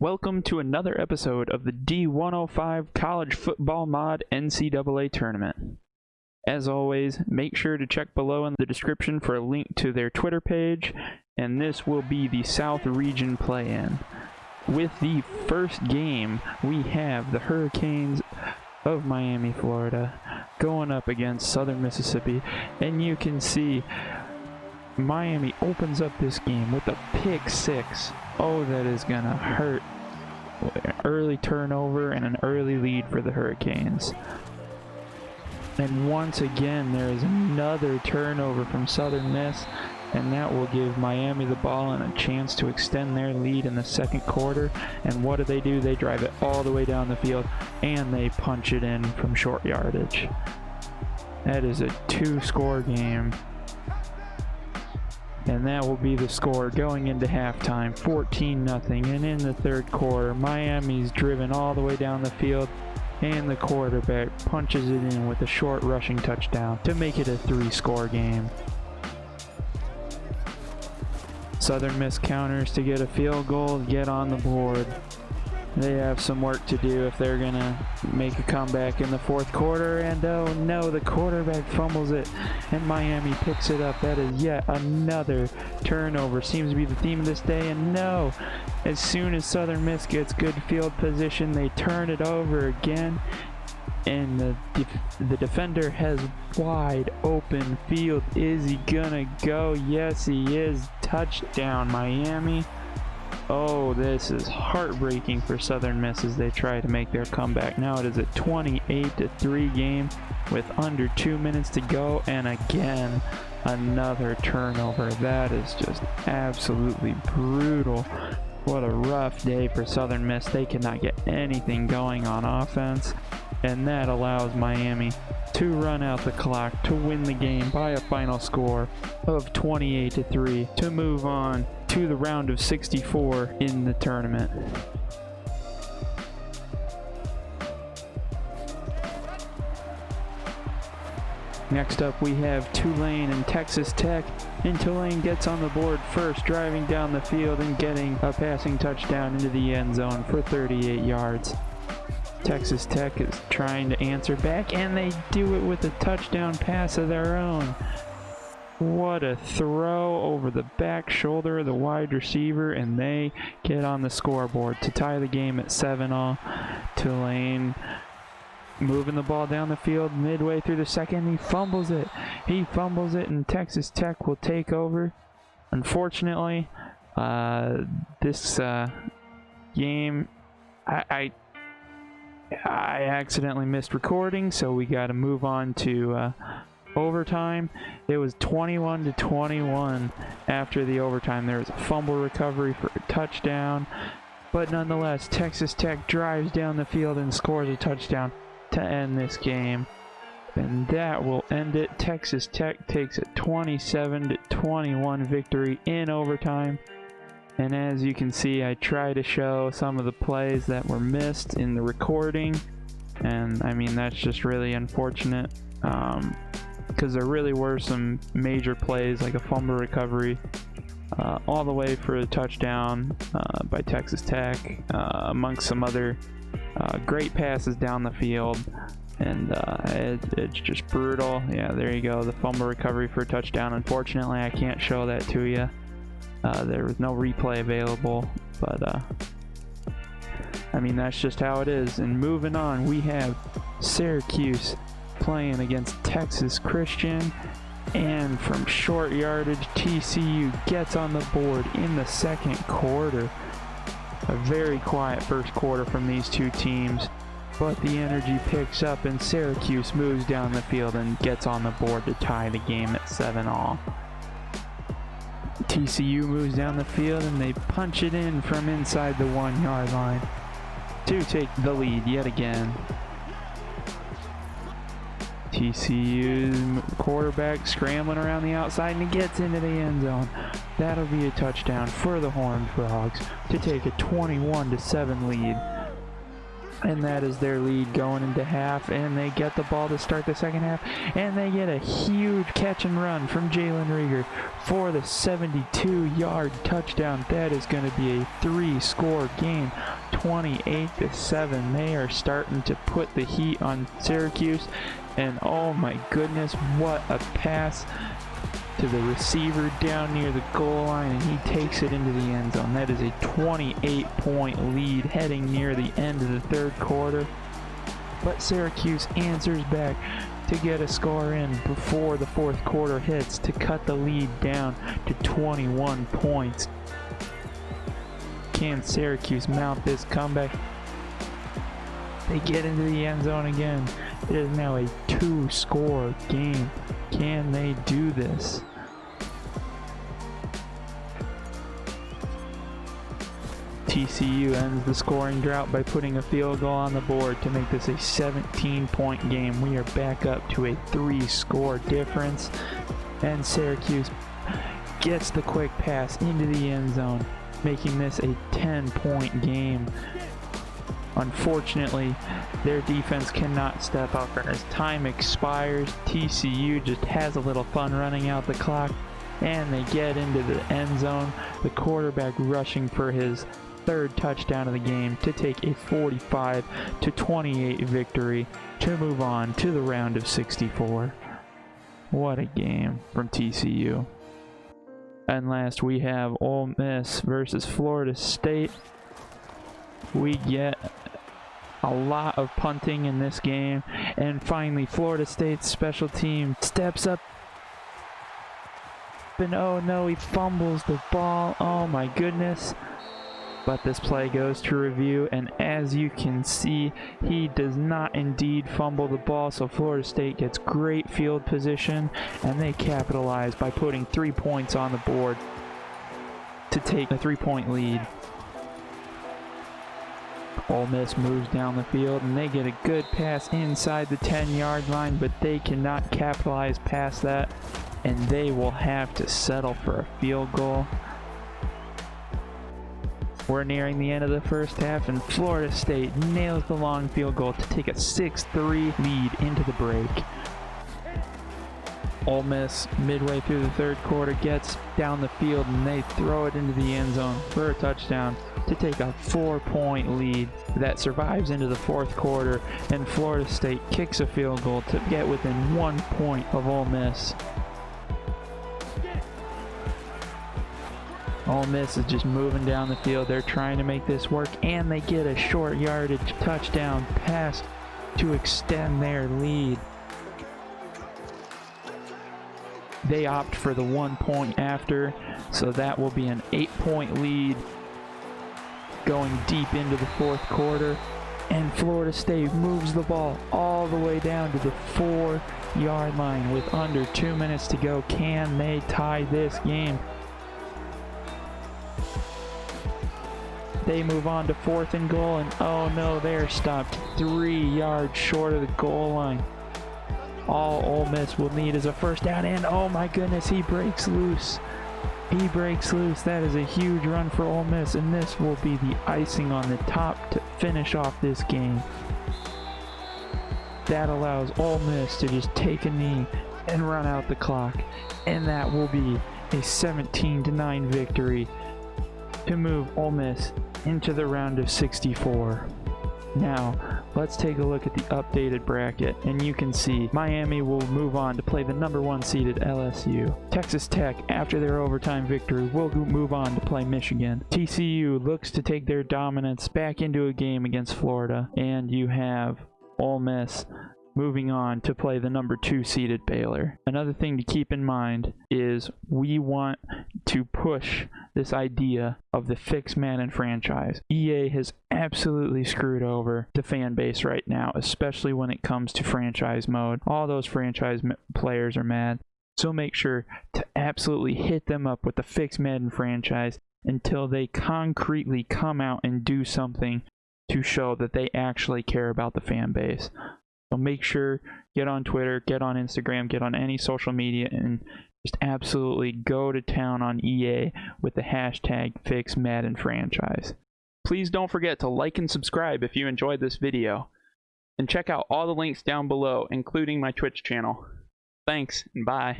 Welcome to another episode of the D105 College Football Mod NCAA Tournament. As always, make sure to check below in the description for a link to their Twitter page, and this will be the South Region play-in. With the first game, we have the Hurricanes of Miami, Florida, going up against Southern Mississippi, and you can see Miami opens up this game with a pick six. Oh, that is gonna hurt. An early turnover and an early lead for the Hurricanes. And once again, there is another turnover from Southern Miss, and that will give Miami the ball and a chance to extend their lead in the second quarter. And what do? They drive it all the way down the field, and they punch it in from short yardage. That is a two-score game. And that will be the score going into halftime, 14-0. And in the third quarter, Miami's driven all the way down the field, and the quarterback punches it in with a short rushing touchdown to make it a three-score game. Southern Miss counters to get a field goal, get on the board. They have some work to do if they're going to make a comeback in the fourth quarter. And oh no, the quarterback fumbles it, and Miami picks it up. That is yet another turnover. Seems to be the theme of this day. And no, as soon as Southern Miss gets good field position, they turn it over again. And the defender has wide open field. Is he gonna go? Yes, he is. Touchdown, Miami. Oh, this is heartbreaking for Southern Miss as they try to make their comeback. Now it is a 28-3 game with under 2 minutes to go, and again, another turnover. That is just absolutely brutal. What a rough day for Southern Miss. They cannot get anything going on offense, and that allows Miami to run out the clock to win the game by a final score of 28-3 to move on to the round of 64 in the tournament. Next up, we have Tulane and Texas Tech, and Tulane gets on the board first, driving down the field and getting a passing touchdown into the end zone for 38 yards. Texas Tech is trying to answer back, and they do it with a touchdown pass of their own. What a throw over the back shoulder of the wide receiver, and they get on the scoreboard to tie the game at 7-all. Tulane moving the ball down the field midway through the second. He fumbles it, and Texas Tech will take over. Unfortunately, this game, I accidentally missed recording, so we got to move on to overtime. It was 21-21 after the overtime. There was a fumble recovery for a touchdown, but nonetheless, Texas Tech drives down the field and scores a touchdown to end this game, and that will end it. Texas Tech takes a 27-21 victory in overtime. And as you can see, I try to show some of the plays that were missed in the recording, and I mean, that's just really unfortunate, because there really were some major plays, like a fumble recovery all the way for a touchdown by Texas Tech, amongst some other great passes down the field, and it's just brutal. Yeah, there you go, the fumble recovery for a touchdown. Unfortunately, I can't show that to you. There was no replay available, but I mean, that's just how it is. And moving on, we have Syracuse playing against Texas Christian, and from short yardage, TCU gets on the board in the second quarter. A very quiet first quarter from these two teams, but the energy picks up, and Syracuse moves down the field and gets on the board to tie the game at 7-all. TCU moves down the field, and they punch it in from inside the 1-yard line to take the lead yet again. TCU's quarterback scrambling around the outside, and he gets into the end zone. That'll be a touchdown for the Horned Frogs to take a 21-7 lead. And that is their lead going into half, and they get the ball to start the second half, and they get a huge catch and run from Jalen Rieger for the 72-yard touchdown. That is going to be a 3-score game, 28-7. They are starting to put the heat on Syracuse, and oh my goodness, what a pass to the receiver down near the goal line, and he takes it into the end zone. That is a 28-point lead heading near the end of the third quarter. But Syracuse answers back to get a score in before the fourth quarter hits to cut the lead down to 21 points. Can Syracuse mount this comeback? They get into the end zone again. It is now a 2-score game. Can they do this? TCU ends the scoring drought by putting a field goal on the board to make this a 17-point game. We are back up to a 3-score difference, and Syracuse gets the quick pass into the end zone, making this a 10-point game. Unfortunately, their defense cannot step up, and as time expires, TCU just has a little fun running out the clock, and they get into the end zone, the quarterback rushing for his third touchdown of the game to take a 45-28 victory to move on to the round of 64. What a game from TCU. And last we have Ole Miss versus Florida State. We get a lot of punting in this game, and finally Florida State's special team steps up, and oh no, he fumbles the ball. Oh my goodness. But this play goes to review, and as you can see, he does not indeed fumble the ball, so Florida State gets great field position, and they capitalize by putting 3 points on the board to take a 3-point lead. Ole Miss moves down the field, and they get a good pass inside the 10-yard line, but they cannot capitalize past that, and they will have to settle for a field goal. We're nearing the end of the first half, and Florida State nails the long field goal to take a 6-3 lead into the break. Ole Miss, midway through the third quarter, gets down the field, and they throw it into the end zone for a touchdown to take a 4-point lead that survives into the fourth quarter, and Florida State kicks a field goal to get within 1 point of Ole Miss. Ole Miss is just moving down the field. They're trying to make this work, and they get a short yardage touchdown pass to extend their lead. They opt for the 1 point after, so that will be an 8-point lead going deep into the fourth quarter. And Florida State moves the ball all the way down to the 4-yard line with under 2 minutes to go. Can they tie this game? They move on to 4th and goal, and oh no, they're stopped 3 yards short of the goal line. All Ole Miss will need is a first down, and oh my goodness, he breaks loose. He breaks loose. That is a huge run for Ole Miss, and this will be the icing on the top to finish off this game. That allows Ole Miss to just take a knee and run out the clock, and that will be a 17-9 victory to move Ole Miss into the round of 64. Now, let's take a look at the updated bracket, and you can see Miami will move on to play the number 1 seeded LSU. Texas Tech, after their overtime victory, will move on to play Michigan. TCU looks to take their dominance back into a game against Florida, and you have Ole Miss moving on to play the number 2 seeded Baylor. Another thing to keep in mind is we want to push this idea of the fixed Madden franchise. EA has absolutely screwed over the fan base right now, especially when it comes to franchise mode. All those franchise players are mad. So make sure to absolutely hit them up with the fixed Madden franchise until they concretely come out and do something to show that they actually care about the fan base. So make sure, get on Twitter, get on Instagram, get on any social media, and just absolutely go to town on EA with the hashtag FixMaddenFranchise. Please don't forget to like and subscribe if you enjoyed this video. And check out all the links down below, including my Twitch channel. Thanks, and bye.